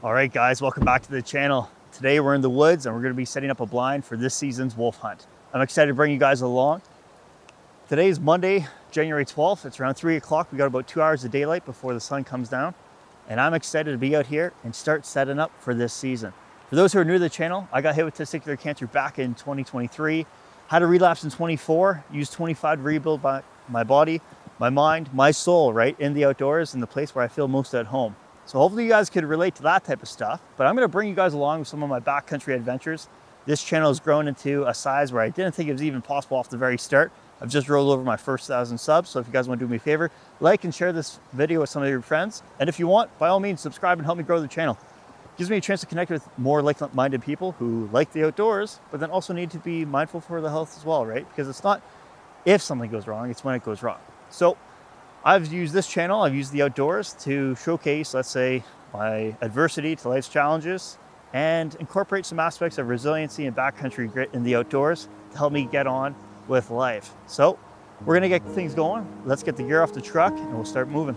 All right, guys, welcome back to the channel. Today we're in the woods and we're going to be setting up a blind for this season's wolf hunt. I'm excited to bring you guys along. Today is Monday, January 12th. It's around 3 o'clock. We got about 2 hours of daylight before the sun comes down. And I'm excited to be out here and start setting up for this season. For those who are new to the channel, I got hit with testicular cancer back in 2023. Had a relapse in 24, used 25 to rebuild my body, my mind, my soul, right, in the outdoors, in the place where I feel most at home. So hopefully you guys could relate to that type of stuff, but I'm gonna bring you guys along with some of my backcountry adventures. This channel has grown into a size where I didn't think it was even possible off the very start. I've just rolled over my first 1,000 subs, so if you guys wanna do me a favor, like and share this video with some of your friends. And if you want, by all means, subscribe and help me grow the channel. It gives me a chance to connect with more like-minded people who like the outdoors, but then also need to be mindful for the health as well, right? Because it's not if something goes wrong, it's when it goes wrong. So I've used this channel, I've used the outdoors to showcase, let's say, my adversity to life's challenges and incorporate some aspects of resiliency and backcountry grit in the outdoors to help me get on with life. So we're gonna get things going. Let's get the gear off the truck and we'll start moving.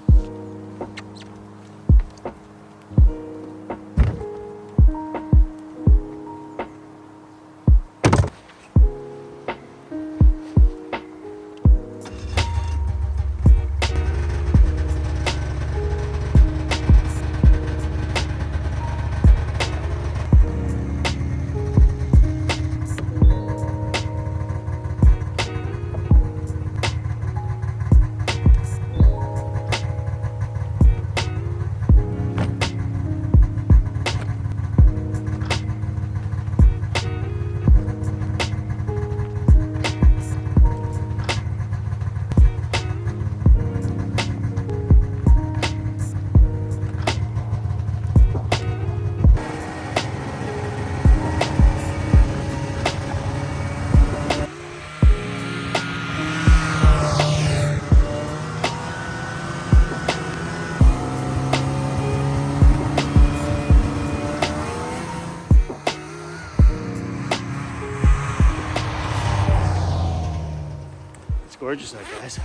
It's gorgeous out, guys.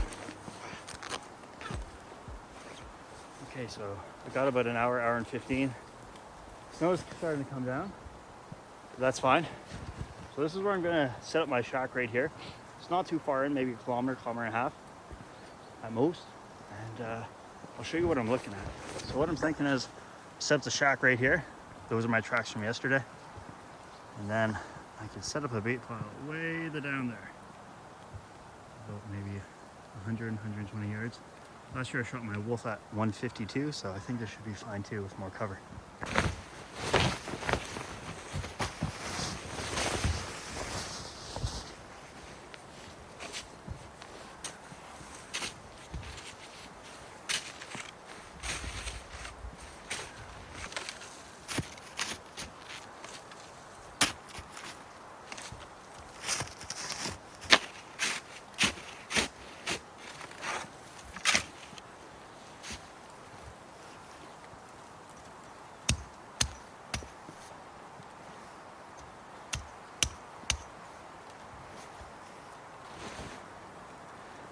Okay, so I got about an hour and 15. Snow is starting to come down, but that's fine. So this is where I'm gonna set up my shack right here. It's not too far in, maybe a kilometer and a half at most. And I'll show you what I'm looking at. So what I'm thinking is set the shack right here. Those are my tracks from yesterday. And then I can set up a bait pile way down there. About maybe 100, 120 yards. Last year I shot my wolf at 152, so I think this should be fine too with more cover.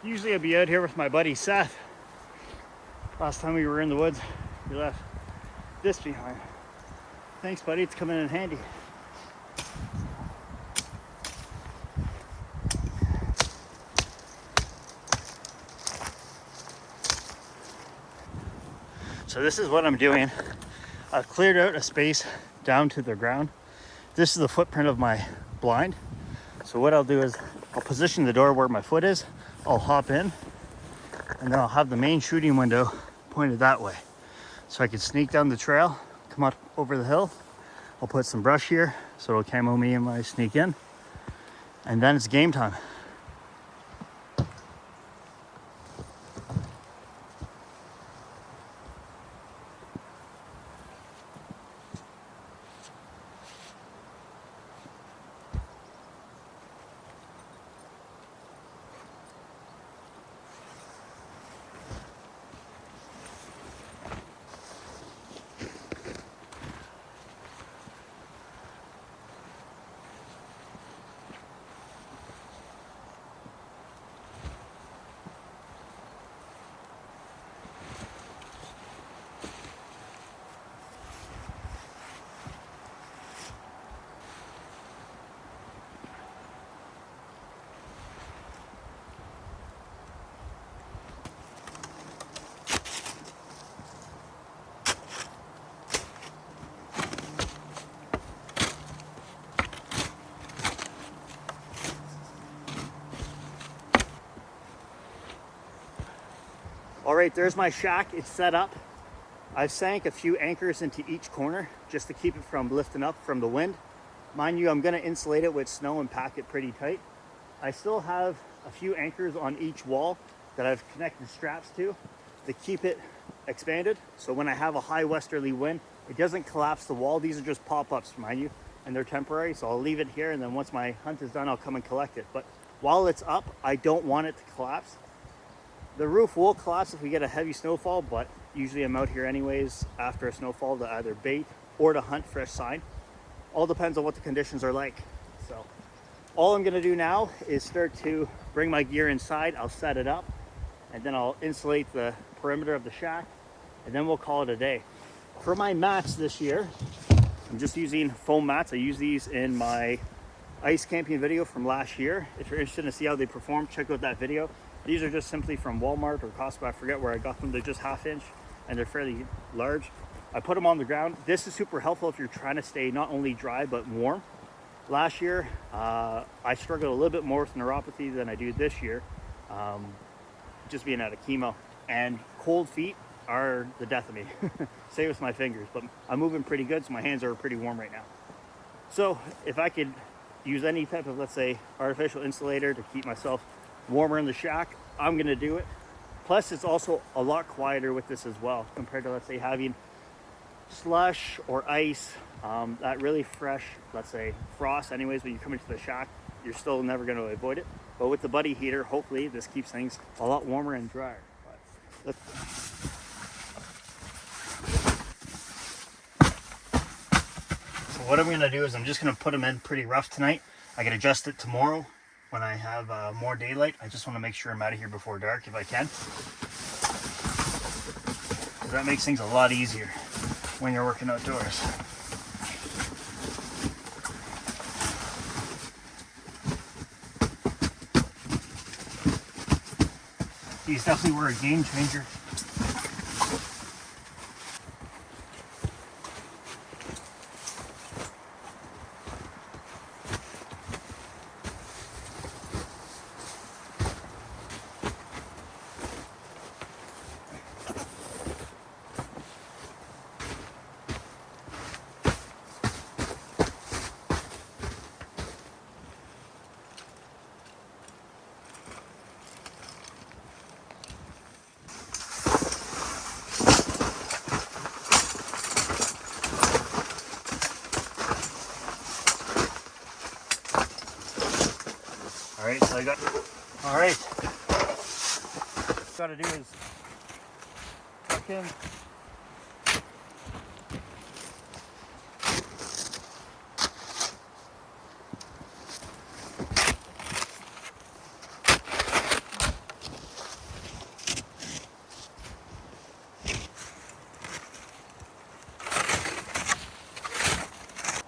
Usually I'd be out here with my buddy Seth. Last time we were in the woods, we left this behind. Thanks, buddy, it's coming in handy. So this is what I'm doing. I've cleared out a space down to the ground. This is the footprint of my blind. So what I'll do is I'll position the door where my foot is. I'll hop in and then I'll have the main shooting window pointed that way. So I can sneak down the trail, come up over the hill. I'll put some brush here so it'll camo me when I sneak in. And then it's game time. right, there's my shack. It's set up. I've sank a few anchors into each corner just to keep it from lifting up from the wind. Mind you, I'm gonna insulate it with snow and pack it pretty tight. I still have a few anchors on each wall that I've connected straps to keep it expanded. So when I have a high westerly wind, it doesn't collapse the wall. These are just pop-ups, mind you, and they're temporary. So I'll leave it here, and then once my hunt is done, I'll come and collect it. But while it's up, I don't want it to collapse. The roof will collapse if we get a heavy snowfall, but usually I'm out here anyways after a snowfall to either bait or to hunt fresh sign. All depends on what the conditions are like. So all I'm gonna do now is start to bring my gear inside. I'll set it up, and then I'll insulate the perimeter of the shack, and then we'll call it a day. For my mats this year, I'm just using foam mats. I use these in my ice camping video from last year. If you're interested to see how they perform, check out that video. These are just simply from Walmart or Costco. I forget where I got them. They're just 1/2 inch and they're fairly large. I put them on the ground. This is super helpful if you're trying to stay not only dry but warm. Last year, I struggled a little bit more with neuropathy than I do this year, just being out of chemo. And cold feet are the death of me. Same with my fingers, but I'm moving pretty good, so my hands are pretty warm right now. So if I could use any type of, let's say, artificial insulator to keep myself warmer in the shack, I'm gonna do it. Plus, it's also a lot quieter with this as well, compared to, let's say, having slush or ice, that really fresh, let's say, frost anyways, when you come into the shack, you're still never gonna avoid it. But with the buddy heater, hopefully this keeps things a lot warmer and drier. So what I'm gonna do is I'm just gonna put them in pretty rough tonight. I can adjust it tomorrow when I have more daylight. I just wanna make sure I'm out of here before dark if I can. So that makes things a lot easier when you're working outdoors. These definitely were a game changer. Alright, so I got, alright. What I gotta do is tuck in.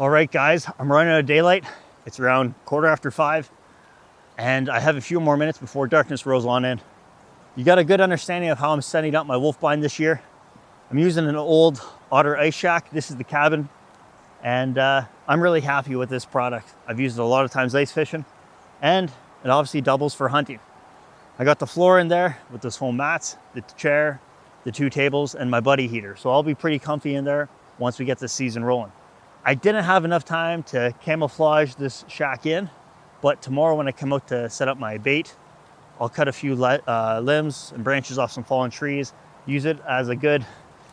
Alright guys, I'm running out of daylight. It's around 5:15. And I have a few more minutes before darkness rolls on in. You got a good understanding of how I'm setting up my wolf blind this year. I'm using an old Otter ice shack. This is the cabin. And I'm really happy with this product. I've used it a lot of times ice fishing, and it obviously doubles for hunting. I got the floor in there with those foam mats, the chair, the 2 tables, and my buddy heater. So I'll be pretty comfy in there once we get this season rolling. I didn't have enough time to camouflage this shack in, but tomorrow when I come out to set up my bait, I'll cut a few limbs and branches off some fallen trees, use it as a good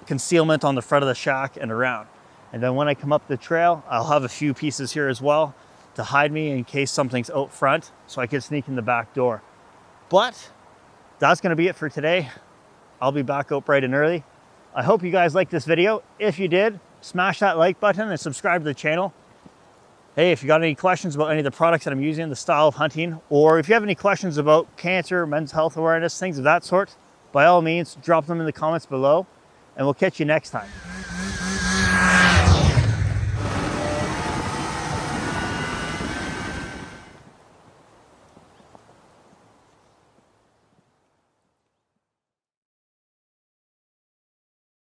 concealment on the front of the shack and around. And then when I come up the trail, I'll have a few pieces here as well to hide me in case something's out front, so I can sneak in the back door. But that's gonna be it for today. I'll be back out bright and early. I hope you guys liked this video. If you did, smash that like button and subscribe to the channel. Hey, if you got any questions about any of the products that I'm using, the style of hunting, or if you have any questions about cancer, men's health awareness, things of that sort, by all means, drop them in the comments below, and we'll catch you next time.